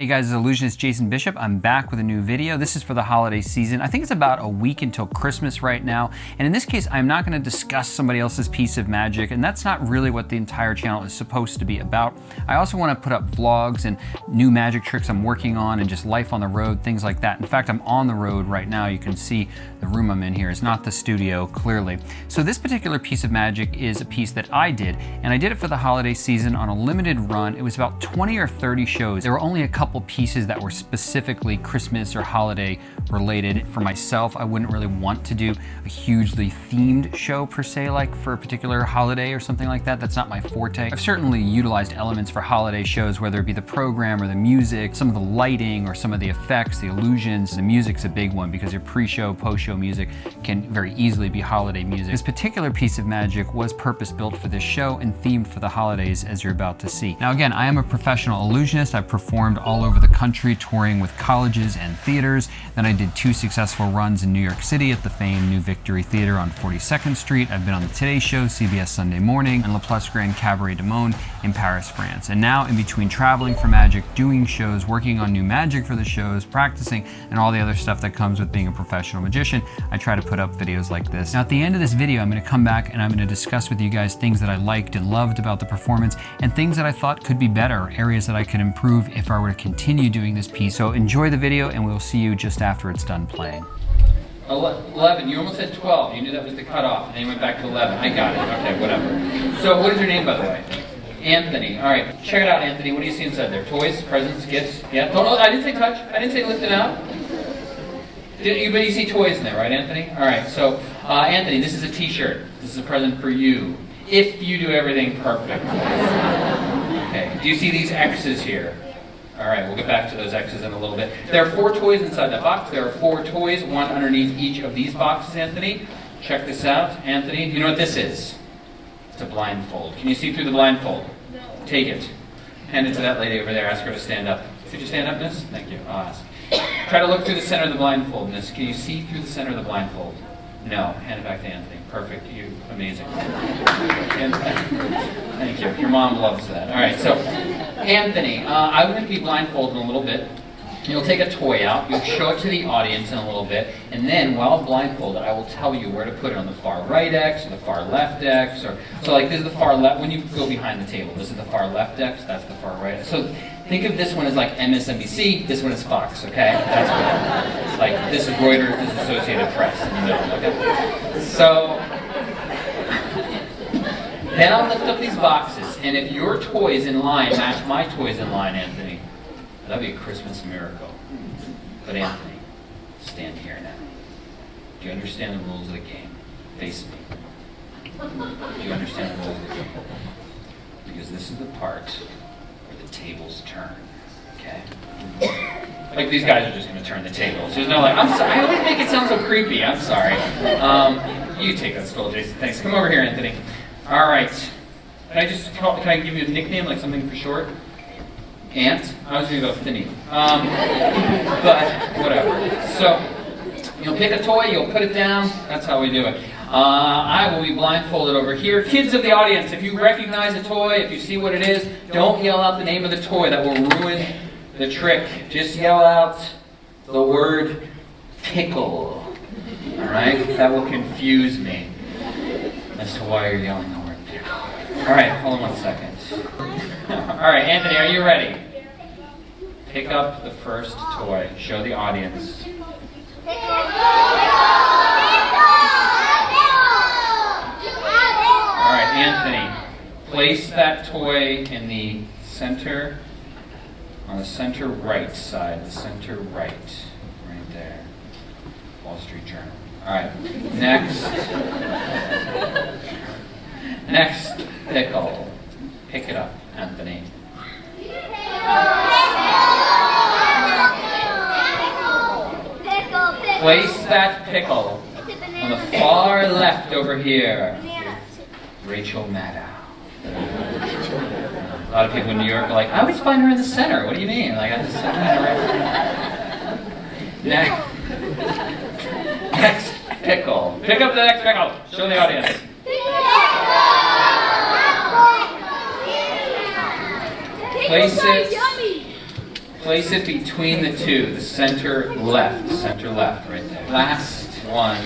Hey guys, it's Illusionist Jason Bishop. I'm back with a new video. This is for the holiday season. I think it's about a week until Christmas right now. And in this case, I'm not going to discuss somebody else's piece of magic, and that's not really what the entire channel is supposed to be about. I also want to put up vlogs and new magic tricks I'm working on and just life on the road, things like that. In fact, I'm on the road right now. You can see the room I'm in here. It's not the studio, clearly. So this particular piece of magic is a piece that I did, and I did it for the holiday season on a limited run. It was about 20 or 30 shows. There were only a couple pieces that were specifically Christmas or holiday related. For myself, I wouldn't really want to do a hugely themed show per se, like for a particular holiday or something like that. That's not my forte. I've certainly utilized elements for holiday shows, whether it be the program or the music, some of the lighting or some of the effects, the illusions. The music's a big one because your pre-show, post-show music can very easily be holiday music. This particular piece of magic was purpose-built for this show and themed for the holidays, as you're about to see. Now again, I am a professional illusionist. I've performed all over the country touring with colleges and theaters. Then I did 2 successful runs in New York City at the famed New Victory Theater on 42nd Street. I've been on the Today Show, CBS Sunday Morning, and La Place Grand Cabaret du Monde in Paris, France. And now in between traveling for magic, doing shows, working on new magic for the shows, practicing, and all the other stuff that comes with being a professional magician, I try to put up videos like this. Now at the end of this video, I'm going to come back and I'm going to discuss with you guys things that I liked and loved about the performance and things that I thought could be better, areas that I could improve if I were to continue doing this piece. So enjoy the video and we'll see you just after it's done playing. 11, you almost said 12. You knew that was the cutoff, and then you went back to 11. I got it. Okay, whatever. So what is your name, by the way? Anthony. All right, check it out, Anthony. What do you see inside there? Toys, presents, gifts? Yeah. Don't, I didn't say touch. I didn't say lift it out. But you see toys in there, right, Anthony? All right. So, Anthony, this is a T-shirt. This is a present for you, if you do everything perfect. Okay. Do you see these X's here? All right, we'll get back to those X's in a little bit. There are 4 toys inside that box. There are 4 toys, one underneath each of these boxes, Anthony. Check this out. Anthony, do you know what this is? It's a blindfold. Can you see through the blindfold? No. Take it. Hand it to that lady over there. Ask her to stand up. Could you stand up, miss? Thank you. I'll ask. Try to look through the center of the blindfold, miss. Can you see through the center of the blindfold? No. Hand it back to Anthony. Perfect. You. Amazing. Thank you. Your mom loves that. All right, so Anthony, I'm going to be blindfolded in a little bit. You'll take a toy out, you'll show it to the audience in a little bit, and then while I'm blindfolded, I will tell you where to put it on the far right X or the far left X. So like this is the far left, when you go behind the table, this is the far left X, that's the far right X. So think of this one as like MSNBC, this one is Fox, okay? That's what like this is Reuters, this is Associated Press in the middle, okay? So then I'll lift up these boxes, and if your toys in line match my toys in line, Anthony, that'd be a Christmas miracle. But Anthony, stand here now. Do you understand the rules of the game? Face me. Do you understand the rules of the game? Because this is the part where the tables turn, okay? Like these guys are just going to turn the tables. There's no like, I'm sorry, I always make it sound so creepy, I'm sorry. You take that skull, Jason. Thanks. Come over here, Anthony. All right. Can I give you a nickname, like something for short? Ant? I was going to go Finny. But whatever. So you'll pick a toy, you'll put it down. That's how we do it. I will be blindfolded over here. Kids of the audience, if you recognize a toy, if you see what it is, don't yell out the name of the toy. That will ruin the trick. Just yell out the word pickle. All right? That will confuse me as to why you're yelling the word pickle. All right, hold on one second. All right, Anthony, are you ready? Pick up the first toy. Show the audience. All right, Anthony, place that toy in the center, on the center right side, the center right there. Wall Street Journal. All right, next pickle. Pick it up, Anthony. Place that pickle on the far left over here. Rachel Maddow. A lot of people in New York are like, I always find her in the center. What do you mean? Like, I just next pickle. Pick up the next pickle. Show the audience. Place it Place it between the two, the center left right there. Last one.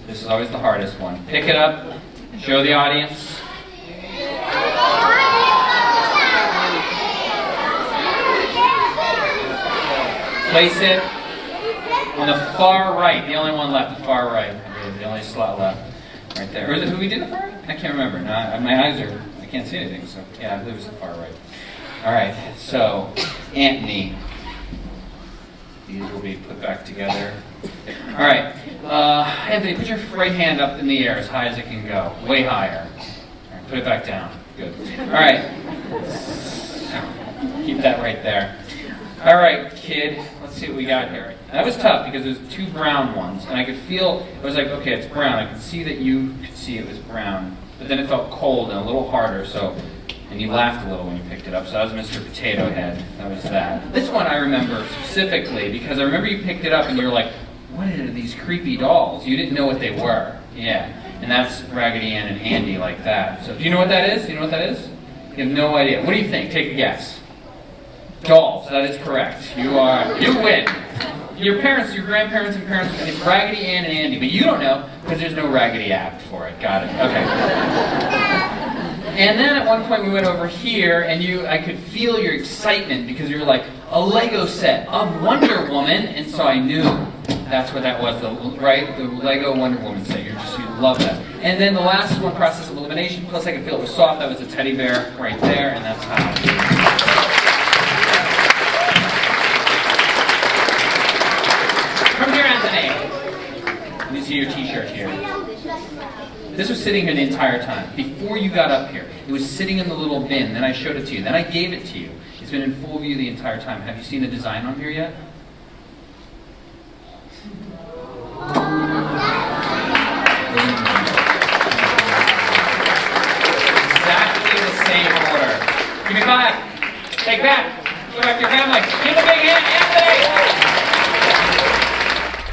This is always the hardest one. Pick it up, show the audience. Place it on the far right, the only one left, the far right. The only slot left, right there. Or is it who we did it for? I can't remember. No, my eyes are, I can't see anything, so yeah, I believe it's the far right. All right, so Anthony. These will be put back together. All right, Anthony, put your right hand up in the air as high as it can go, way higher. All right, put it back down. Good. All right, keep that right there. All right, kid, let's see what we got here. That was tough because there's two brown ones, and I could feel, it was like, okay, it's brown. I could see that you could see it was brown, but then it felt cold and a little harder, so, and you laughed a little when you picked it up, so that was Mr. Potato Head. That was that. This one I remember specifically because I remember you picked it up and you were like, what are these creepy dolls? You didn't know what they were. Yeah, and that's Raggedy Ann and Andy like that. So do you know what that is? Do you know what that is? You have no idea. What do you think? Take a guess. Dolls, that is correct. You win. Your parents, your grandparents and parents, it's Raggedy Ann and Andy, but you don't know because there's no Raggedy app for it. Got it. Okay. And then at one point we went over here and I could feel your excitement because you were like, a Lego set of Wonder Woman, and so I knew that's what that was, right? The Lego Wonder Woman set. You love that. And then the last one, process of elimination, plus I could feel it was soft. That was a teddy bear right there, and that's how. Come here, Anthony. Let me see your t-shirt here. This was sitting here the entire time. Before you got up here, it was sitting in the little bin. Then I showed it to you. Then I gave it to you. It's been in full view the entire time. Have you seen the design on here yet? Exactly the same order. Give me 5. Take that. Go back to your family. Give a big hand, Anthony!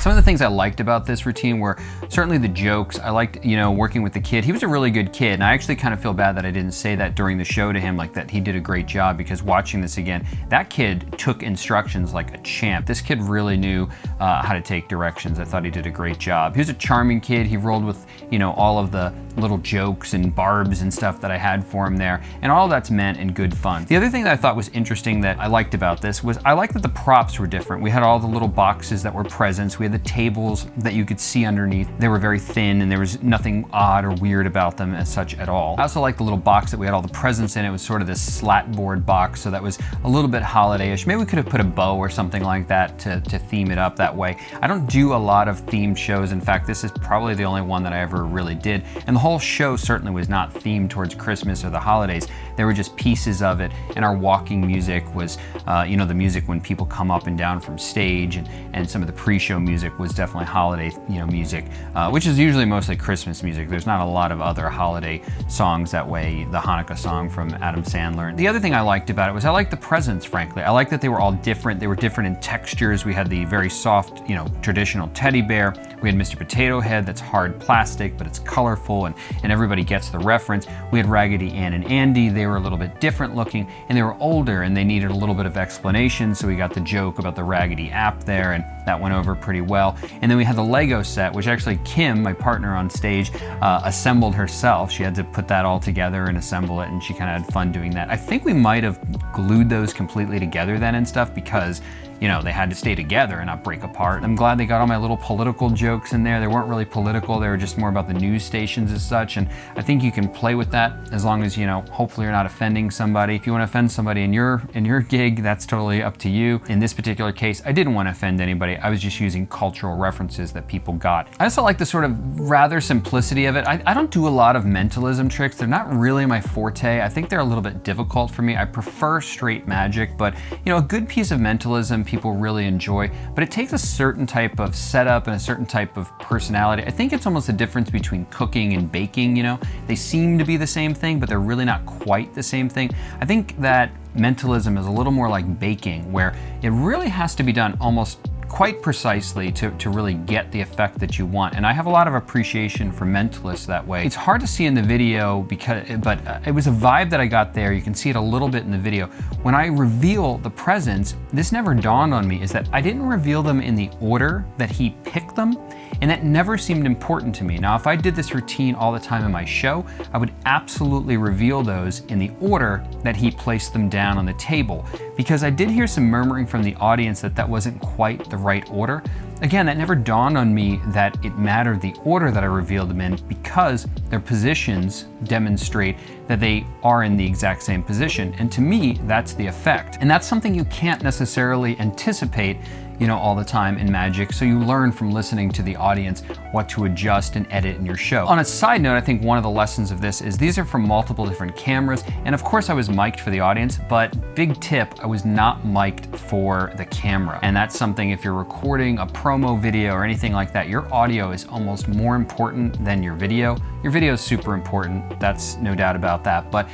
Some of the things I liked about this routine were certainly the jokes. I liked, working with the kid. He was a really good kid, and I actually kind of feel bad that I didn't say that during the show to him, like that he did a great job, because watching this again, that kid took instructions like a champ. This kid really knew how to take directions. I thought he did a great job. He was a charming kid. He rolled with, all of the little jokes and barbs and stuff that I had for him there, and all that's meant and good fun. The other thing that I thought was interesting that I liked about this was I liked that the props were different. We had all the little boxes that were presents. We had the tables that you could see underneath. They were very thin and there was nothing odd or weird about them as such at all. I also liked the little box that we had all the presents in. It was sort of this slat board box, so that was a little bit holiday-ish. Maybe we could have put a bow or something like that to theme it up that way. I don't do a lot of themed shows. In fact, this is probably the only one that I ever really did. And the whole show certainly was not themed towards Christmas or the holidays. There were just pieces of it, and our walking music was, the music when people come up and down from stage, and some of the pre-show music was definitely holiday, music, which is usually mostly Christmas music. There's not a lot of other holiday songs that way. The Hanukkah song from Adam Sandler. The other thing I liked about it was I liked the presents, frankly. I liked that they were all different. They were different in textures. We had the very soft, traditional teddy bear. We had Mr. Potato Head that's hard plastic, but it's colorful, and everybody gets the reference. We had Raggedy Ann and Andy. They were a little bit different looking, and they were older, and they needed a little bit of explanation, so we got the joke about the Raggedy app there, and that went over pretty well. And then we had the Lego set, which actually Kim, my partner on stage, assembled herself. She had to put that all together and assemble it, and she kind of had fun doing that. I think we might have glued those completely together then and stuff, because they had to stay together and not break apart. I'm glad they got all my little political jokes in there. They weren't really political. They were just more about the news stations as such. And I think you can play with that as long as, hopefully you're not offending somebody. If you want to offend somebody in your gig, that's totally up to you. In this particular case, I didn't want to offend anybody. I was just using cultural references that people got. I also like the sort of rather simplicity of it. I don't do a lot of mentalism tricks. They're not really my forte. I think they're a little bit difficult for me. I prefer straight magic, but a good piece of mentalism people really enjoy, but it takes a certain type of setup and a certain type of personality. I think it's almost the difference between cooking and baking, They seem to be the same thing, but they're really not quite the same thing. I think that mentalism is a little more like baking, where it really has to be done almost quite precisely to really get the effect that you want. And I have a lot of appreciation for mentalists that way. It's hard to see in the video but it was a vibe that I got there. You can see it a little bit in the video. When I reveal the presents, this never dawned on me, is that I didn't reveal them in the order that he picked them. And that never seemed important to me. Now, if I did this routine all the time in my show, I would absolutely reveal those in the order that he placed them down on the table. Because I did hear some murmuring from the audience that that wasn't quite the right order. Again, that never dawned on me that it mattered the order that I revealed them in, because their positions demonstrate that they are in the exact same position. And to me, that's the effect. And that's something you can't necessarily anticipate, all the time in magic. So you learn from listening to the audience what to adjust and edit in your show. On a side note, I think one of the lessons of this is these are from multiple different cameras. And of course I was mic'd for the audience, but big tip, I was not mic'd for the camera. And that's something, if you're recording a promo video or anything like that, your audio is almost more important than your video. Your video is super important, that's no doubt about that. But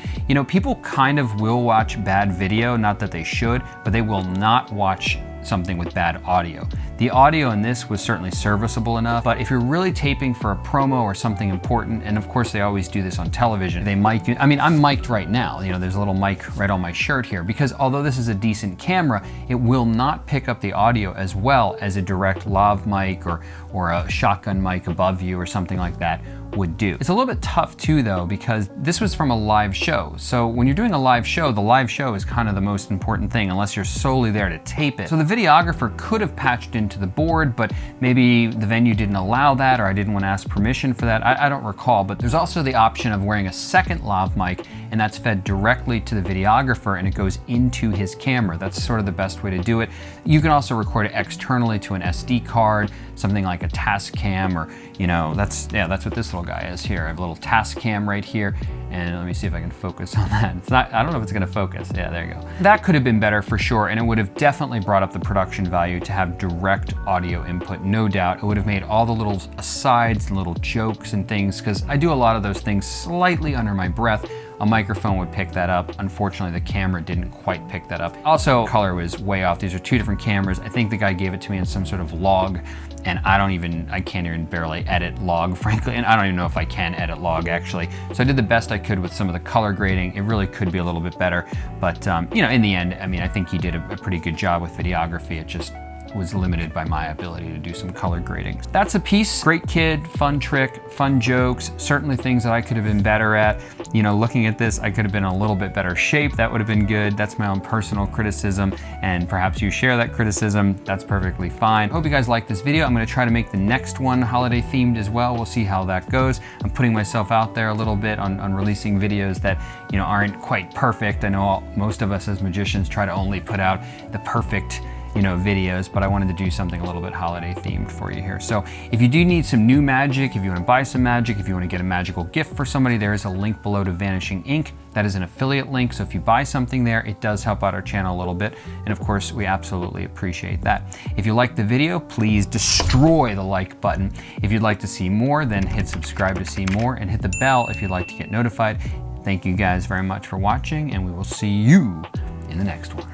people kind of will watch bad video, not that they should, but they will not watch something with bad audio. The audio in this was certainly serviceable enough, but if you're really taping for a promo or something important, and of course they always do this on television, they mic you. I mean, I'm mic'd right now. There's a little mic right on my shirt here, because although this is a decent camera, it will not pick up the audio as well as a direct lav mic or a shotgun mic above you or something like that would do. It's a little bit tough too though, because this was from a live show. So when you're doing a live show, the live show is kind of the most important thing, unless you're solely there to tape it. So the videographer could have patched into the board, but maybe the venue didn't allow that, or I didn't want to ask permission for that. I don't recall, but there's also the option of wearing a second lav mic, and that's fed directly to the videographer and it goes into his camera. That's sort of the best way to do it. You can also record it externally to an SD card, something like a Tascam, or that's what this little guy is here. I have a little Tascam right here, and let me see if I can focus on that. It's not, I don't know if it's gonna focus. Yeah, there you go. That could have been better for sure, and it would have definitely brought up the production value to have direct audio input, no doubt. It would have made all the little asides and little jokes and things, because I do a lot of those things slightly under my breath. A microphone would pick that up. Unfortunately, the camera didn't quite pick that up. Also, color was way off. These are two different cameras. I think the guy gave it to me in some sort of log, and I can't even barely edit log, frankly, and I don't even know if I can edit log, actually. So I did the best I could with some of the color grading. It really could be a little bit better, but in the end, I think he did a pretty good job with videography. It just was limited by my ability to do some color grading. That's a piece. Great kid, fun trick, fun jokes, certainly things that I could have been better at. Looking at this, I could have been in a little bit better shape. That would have been good. That's my own personal criticism, and perhaps you share that criticism. That's perfectly fine. Hope you guys like this video. I'm gonna try to make the next one holiday themed as well. We'll see how that goes. I'm putting myself out there a little bit on releasing videos that aren't quite perfect. I know most of us as magicians try to only put out the perfect videos, but I wanted to do something a little bit holiday themed for you here. So if you do need some new magic, if you want to buy some magic, if you want to get a magical gift for somebody, there is a link below to Vanishing Ink. That is an affiliate link, so if you buy something there, it does help out our channel a little bit, and of course, we absolutely appreciate that. If you liked the video, please destroy the like button. If you'd like to see more, then hit subscribe to see more, and hit the bell if you'd like to get notified. Thank you guys very much for watching, and we will see you in the next one.